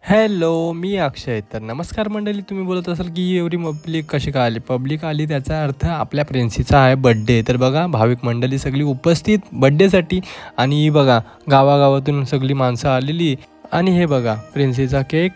Hello, मी अक्षय. तर नमस्कार मंडळी. तुम्ही बोलत असाल, की एवढी पब्लिक कशी काय आली? पब्लिक आली त्याचा अर्थ आपल्या प्रिन्सीचा आहे बड्डे. तर बघा भाविक मंडळी सगळी उपस्थित बड्डेसाठी आणि बघा गावागावातून सगळी माणसं आलेली आणि हे बघा प्रिन्सीचा केक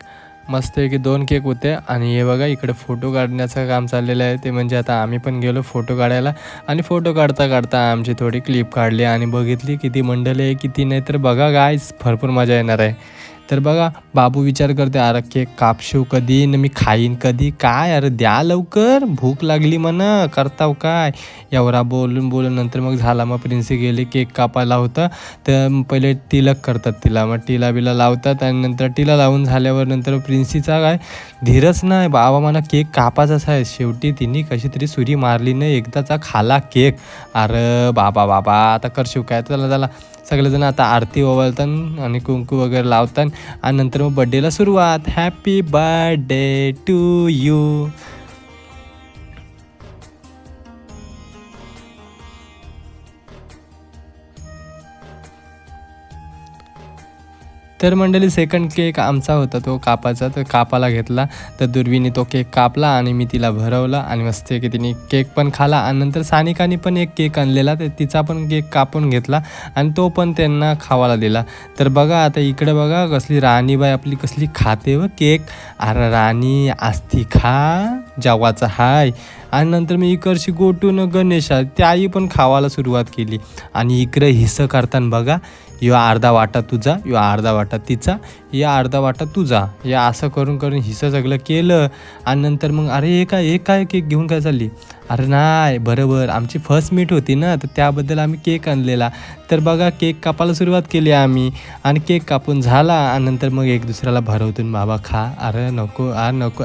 मस्तपैकी 2 केक होते आणि हे बघा इकडे फोटो काढण्याचं काम चाललेलं आहे. ते म्हणजे आता आम्ही पण गेलो फोटो काढायला आणि फोटो काढता आमची थोडी क्लिप काढली आणि बघितली किती मंडळी आहे, किती नाही. तर बघा गाईज भरपूर मजा येणार आहे. तर बघा बाबू विचार करते, "अरे केक कापशीव कधी न मी खाईन कधी? काय अरे द्या लवकर, भूक लागली म्हणा, करताव काय?" एवढा बोलून नंतर मग झाला. मग प्रिन्सी गेली केक कापायला होतं. तर पहिले टिलक करतात तिला. मग टिला-बिला लावतात आणि नंतर टिला लावून झाल्यावर नंतर प्रिन्सीचा काय धीरच नाही. बाबा म्हणा केक कापायचाच आहे. शेवटी तिने कशी तरी सुरी मारली नाही. एकदाचा खाला केक. अरे बाबा आता करशीव काय? चला सगळेजण आता आरती ओवाळतात आणि कुंकू वगैरे लावतात आणि नंतर मग बड्डेला सुरुवात. Happy birthday to you. तर मंडळी सेकंड केक आमचा होता तो कापाचा. तर कापायला घेतला. तर दुर्वीने तो केक कापला आणि मी तिला भरवला आणि मस्त की तिने केक पण खाला आणि नंतर सानिकाने पण एक केक आणलेला. तर तिचा पण केक कापून घेतला आणि तो पण त्यांना खावायला दिला. तर बघा आता इकडे बघा कसली राणीबाई आपली कसली खाते व केक. अरे राणी आस्ती खा जेवाचा हाय. आणि नंतर मी इकडची गोटून गणेशा त्याही पण खावायला सुरुवात केली आणि इकडे हिस्सं करताना बघा यो अर्धा वाटा तुझा, यो अर्धा वाटा तिचा, या अर्धा वाटा तुझा, या असं करून हिस्सं सगळं केलं. आणि नंतर मग अरे हे काय केक घेऊन काय चालली? अरे नाही बरोबर आमची फर्स्ट मीट होती ना, तर त्याबद्दल आम्ही केक आणलेला. तर बघा केक कापायला सुरुवात केली आम्ही आणि केक कापून झाला आणि नंतर मग एक दुसऱ्याला भरवतून बाबा खा. अरे नको नको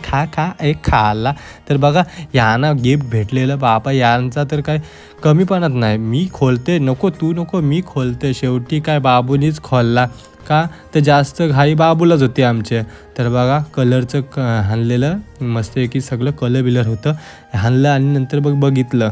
खा एक खाल्ला. तर बघा यांना गिफ्ट भेटलेलं बाबा यांचा तर काय कमीपणात नाही. मी खोलते नको तू नको मी खोलते. शेवटी काय बाबूनीच खोलला का तर जास्त घाई बाबूलाच होते आमचे. तर बघा कलरचं हाणलेलं मस्तपैकी सगळं कलर बिलर होतं हाणलं आणि नंतर बघितलं.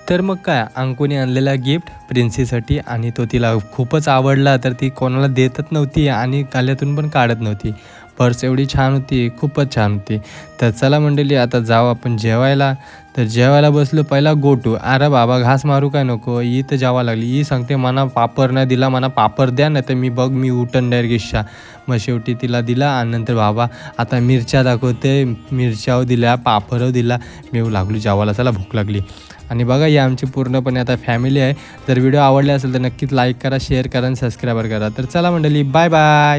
तर मग काय अंकुने आणलेला गिफ्ट प्रिन्सीसाठी आणि तो तिला खूपच आवडला. तर ती कोणाला देतच नव्हती आणि गाल्यातून पण काढत नव्हती. पर्स एवढी छान होती, खूपच छान होती. तर चला मंडळी आता जाऊ आपण जेवायला. तर जेवायला बसलो पहिला गोटू. अरे बाबा घास मारू काय नको, ही तर जेवा लागली. ही सांगते मला पापड नाही दिला, मला पापड द्या नाही तर मी उठन डायरेक्ट गिश्शा. मग शेवटी तिला दिला आणि नंतर बाबा आता मिरच्या दाखवते, मिरच्यावर दिल्या पापड दिला. मी लागलो जेवायला, चला भूक लागली. आणि बघा ही आमची पूर्णपणे आता फॅमिली आहे. जर व्हिडिओ आवडले असेल तर नक्कीच लाईक करा, शेअर करा आणि सबस्क्राईब करा. तर चला मंडळी बाय बाय.